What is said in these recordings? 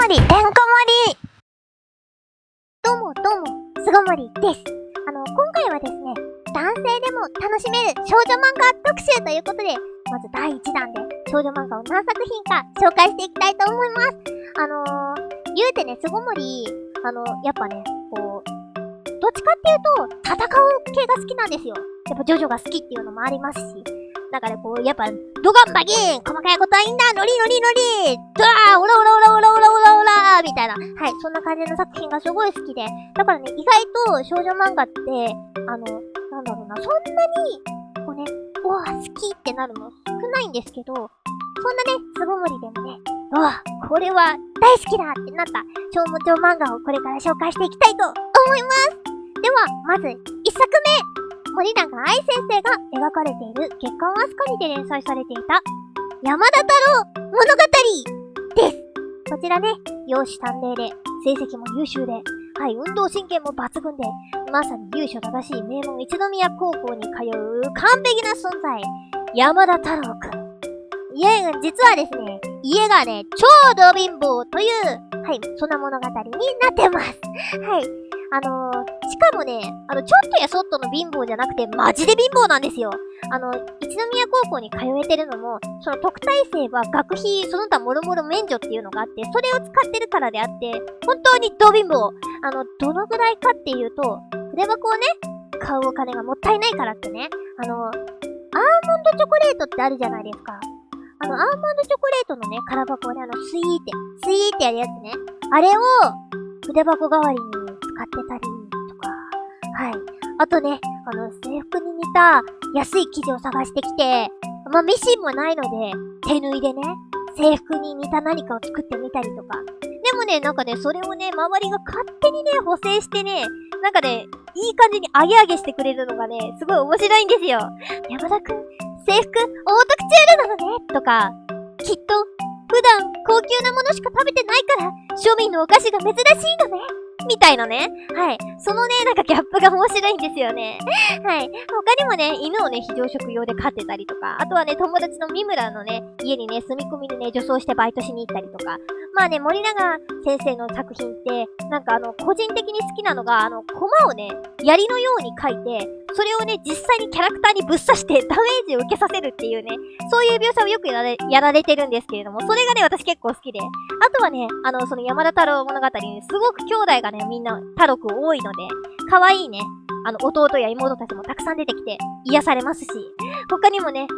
りてんこ盛り。どうも、巣ごもりです。今回はですね、男性でも楽しめる少女漫画特集ということで、まず第1弾で少女漫画を何作品か紹介していきたいと思います。言うてね、巣ごもり、やっぱね、こう、どっちかっていうと、戦う系が好きなんですよ。やっぱジョジョが好きっていうのもありますし、なんかね、こう、やっぱ、ドガンバギン細かいことはいいんだノリノリノリドラーオラオラオラオラオラオラオラみたいな。はい、そんな感じの作品がすごい好きで。だからね、意外と少女漫画って、なんだろうな、そんなに、こうね、好きってなるの少ないんですけど、そんなね、巣ごもりでもね、これは大好きだってなった超無調漫画をこれから紹介していきたいと思います。では、まず、1作目森永愛先生が描かれている月刊アスカにて連載されていた山田太郎物語です。こちらね、容姿端麗で、成績も優秀で、はい、運動神経も抜群で、まさに由緒正しい名門一宮高校に通う完璧な存在、山田太郎くん。実はですね、家がね、超ド貧乏という、はい、そんな物語になってます。はい。しかもね、ちょっとやそっとの貧乏じゃなくて、マジで貧乏なんですよ。一宮高校に通えてるのも、その特待生は学費、その他もろもろ免除っていうのがあって、それを使ってるからであって、本当にド貧乏。どのぐらいかっていうと、筆箱をね、買うお金がもったいないからってね、アーモンドチョコレートってあるじゃないですか。アーモンドチョコレートのね、空箱をね、スイーってやるやつね。あれを、筆箱代わりに使ってたりとか、はい。あとね、制服に似た安い生地を探してきて、ミシンもないので、手縫いでね、制服に似た何かを作ってみたりとか。でもね、なんかね、それをね、周りが勝手にね、補正してね、なんかね、いい感じに上げ上げしてくれるのがね、すごい面白いんですよ。山田くん、制服、オートクチュールなのねとか、きっと、普段高級なものしか食べてないから、庶民のお菓子が珍しいのねみたいなね。はい。そのね、なんかギャップが面白いんですよね。はい。他にもね、犬をね、非常食用で飼ってたりとか、あとはね、友達の三村のね、家にね、住み込みでね、女装してバイトしに行ったりとか。まあね、森永先生の作品って、なんか個人的に好きなのが、コマをね、槍のように描いて、それをね、実際にキャラクターにぶっ刺してダメージを受けさせるっていうね、そういう描写をよくやられてるんですけれども、それがね、私結構好きで。あとはね、その山田太郎物語に、すごく兄弟がね、みんな、太郎くん多いので、可愛いね、弟や妹たちもたくさん出てきて、癒されますし、他にもね、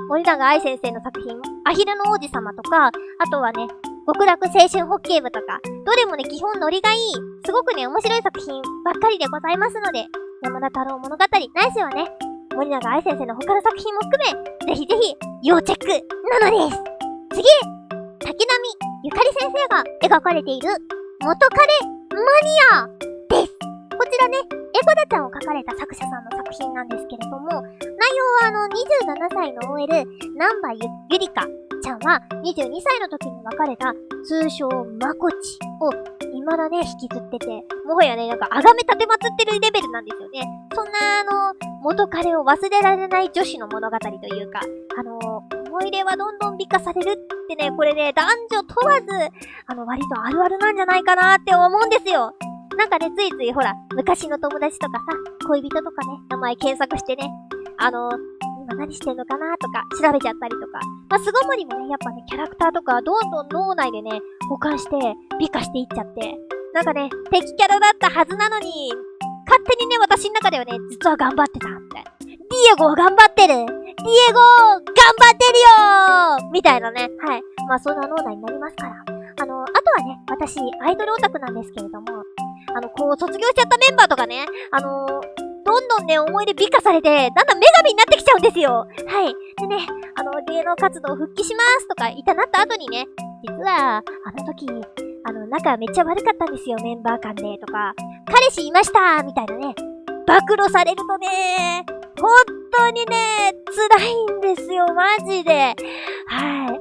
森永愛先生の作品、アヒルの王子様とか、あとはね、極楽青春ホッケー部とか、どれもね、基本ノリがいい、すごくね、面白い作品ばっかりでございますので、山田太郎物語、ないしはね、森永愛先生の他の作品も含め、ぜひぜひ、要チェックなのです。次、滝波ゆかり先生が描かれている、元彼マニアです。こちらね、エゴダちゃんを描かれた作者さんの作品なんですけれども、内容は27歳の OL、南波ゆりかちゃんは22歳の時に別れた通称まこちを未だね、引きずってて、もはやね、なんか崇め立てまつってるレベルなんですよね。そんな元彼を忘れられない女子の物語というか、思い出はどんどん美化されるってね、これね、男女問わず、割とあるあるなんじゃないかなって思うんですよ。なんかね、ついついほら、昔の友達とかさ、恋人とかね、名前検索してね、今何してんのかなとか調べちゃったりとか。巣ごもりもね、やっぱね、キャラクターとかどんどん脳内でね、保管して美化していっちゃって、なんかね、敵キャラだったはずなのに、勝手にね、私の中ではね、実は頑張ってた、みたいな。ディエゴ頑張ってるディエゴ頑張ってるよみたいなね。はい。そんな脳内になりますから。あとはね、私、アイドルオタクなんですけれども、卒業しちゃったメンバーとかね、どんどんね、思い出美化されて、だんだん女神になってきちゃうんですよ。はい。でね、芸能活動復帰しますとか言ったなった後にね、実は、時、仲めっちゃ悪かったんですよ、メンバー間で、とか、彼氏いましたみたいなね、暴露されるとね、本当にね、辛いんですよ、マジで。はい。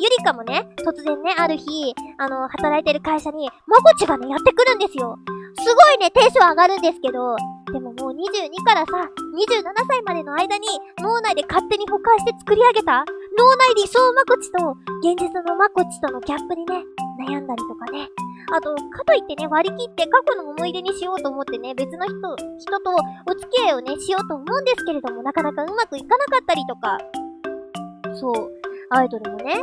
ゆりかもね、突然ね、ある日、働いてる会社に、まこちがね、やってくるんですよ。すごいね、テンション上がるんですけど、でももう22からさ、27歳までの間に、脳内で勝手に保管して作り上げた、脳内理想まこちと、現実のまこちとのギャップにね、悩んだりとかね。あと、かといってね、割り切って過去の思い出にしようと思ってね、別の人とお付き合いをね、しようと思うんですけれども、なかなかうまくいかなかったりとか。そう。アイドルもね、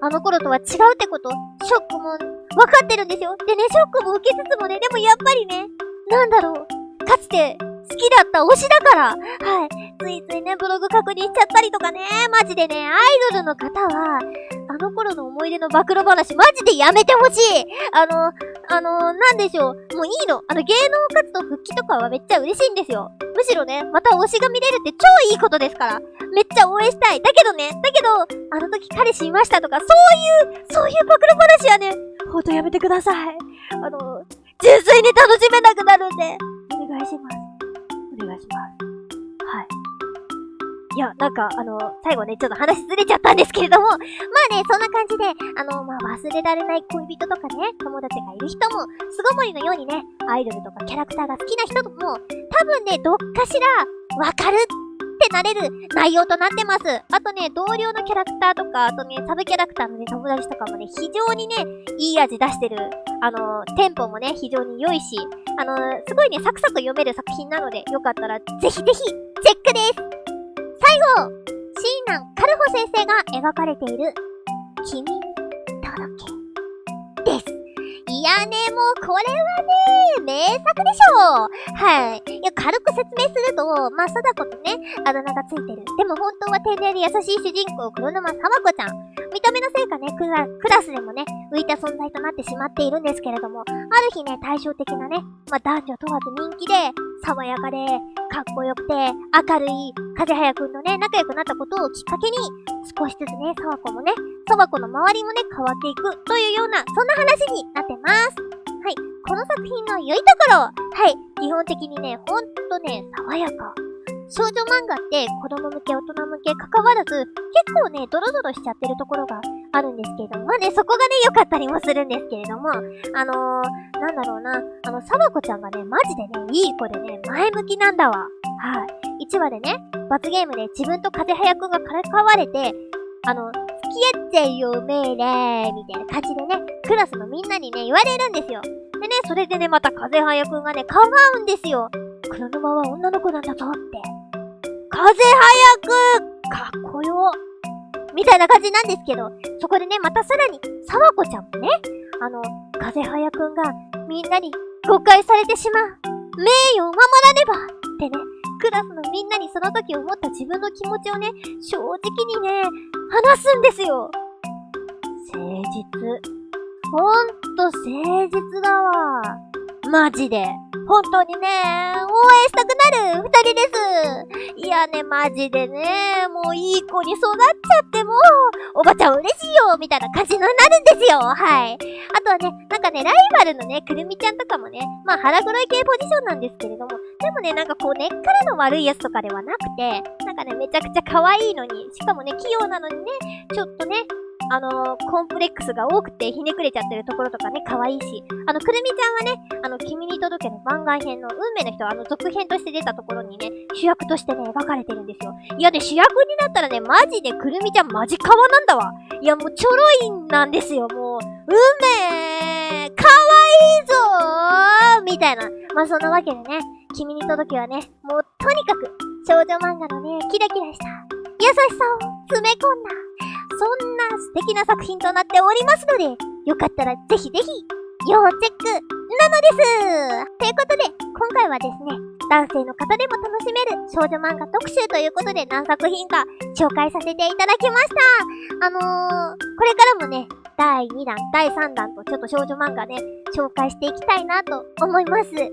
あの頃とは違うってこと、ショックもわかってるんですよ。でね、ショックも受けつつもね、でもやっぱりね、なんだろう、かつて好きだった推しだから、はい。ついついね、ブログ確認しちゃったりとかね、マジでね、アイドルの方は、あの頃の思い出の暴露話、マジでやめてほしい。なんでしょう。もういいの。芸能活動復帰とかはめっちゃ嬉しいんですよ。むしろね、また推しが見れるって超いいことですから。めっちゃ応援したい。だけど、あの時彼氏いましたとか、そういう暴露話はね、ほんとやめてください。純粋に楽しめなくなるんで、お願いします。お願いします。はい。いや、最後ね、ちょっと話ずれちゃったんですけれども、まあね、そんな感じで、忘れられない恋人とかね、友達がいる人も、巣ごもりのようにね、アイドルとかキャラクターが好きな人とも、多分ね、どっかしら、わかるってなれる内容となってます。あとね、同僚のキャラクターとか、あとね、サブキャラクターのね、友達とかもね、非常にね、いい味出してる。テンポもね、非常に良いし、すごいね、サクサク読める作品なので、よかったら、ぜひぜひ、チェックです。最後、シーナン・カルホ先生が描かれている、君に届け、です。いやね、もうこれはね、名作でしょう。はい。いや、軽く説明すると、貞子とね、あだ名がついてる。でも本当は天然で優しい主人公、黒沼さまこちゃん。見た目のせいかね、クラスでもね、浮いた存在となってしまっているんですけれども、ある日ね、対照的なね、男女問わず人気で、爽やかで、かっこよくて、明るい、風早くんのね、仲良くなったことをきっかけに、少しずつね、沢子の周りもね、変わっていくというような、そんな話になってます。はい。この作品の良いところ、はい。基本的にね、ほんとね、爽やか。少女漫画って子供向け、大人向け関わらず、結構ね、ドロドロしちゃってるところがあるんですけれども、そこがね、良かったりもするんですけれども、沢子ちゃんがね、マジでね、いい子でね、前向きなんだわ。はい。1話でね、罰ゲームで自分と風早くんがからわれて、付き合っちゃいよ、命令みたいな感じでね、クラスのみんなにね、言われるんですよ。でね、それでね、また風早くんがね、構うんですよ。黒沼は女の子なんだぞって。風早くかっこよみたいな感じなんですけど、そこでね、またさらに、沢子ちゃんもね、風早くんがみんなに誤解されてしまう。名誉を守らねばってね、クラスのみんなにその時思った自分の気持ちをね、正直にね、話すんですよ。誠実。ほんと誠実だわ。マジで。本当にね、応援したくなる二人です。いやね、マジでね、もういい子に育っちゃってもう、おばちゃん嬉しいよみたいな感じになるんですよ。はい。あとはね、ライバルのね、くるみちゃんとかもね、腹黒い系ポジションなんですけれども、でもね、根っからの悪いやつとかではなくて、めちゃくちゃ可愛いのに、しかもね、器用なのにね、ちょっとね、コンプレックスが多くてひねくれちゃってるところとかね、可愛いし。くるみちゃんはね、君に届けの番外編の運命の人、続編として出たところにね、主役としてね、描かれてるんですよ。いやね、主役になったらね、マジでくるみちゃんマジカワなんだわ。いや、もうちょろいんなんですよ、もう。運命かわいいぞーみたいな。そんなわけでね、君に届けはね、もうとにかく、少女漫画のね、キラキラした優しさを詰め込んだ、そんな素敵な作品となっておりますので、よかったらぜひぜひ、要チェックなのです。ということで、今回はですね、男性の方でも楽しめる少女漫画特集ということで何作品か紹介させていただきました。これからもね、第2弾、第3弾とちょっと少女漫画ね、紹介していきたいなと思います。はい。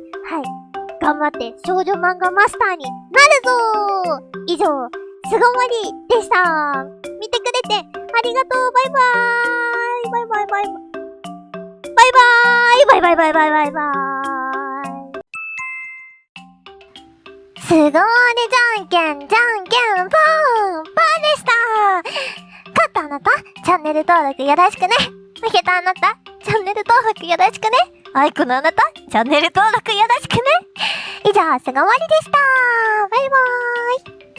頑張って少女漫画マスターになるぞー。以上、巣ごもりでした。見てくれてありがとう。バイバーイ。バイバイバイバイ。バイバーイ。バイバイバイバイバイバーイ。すごーでじゃんけんじゃんけんぽんパーでした。勝ったあなた、チャンネル登録よろしくね。負けたあなた、チャンネル登録よろしくね。アイコのあなた、チャンネル登録よろしくね。以上、巣ごもりでした。バイバーイ。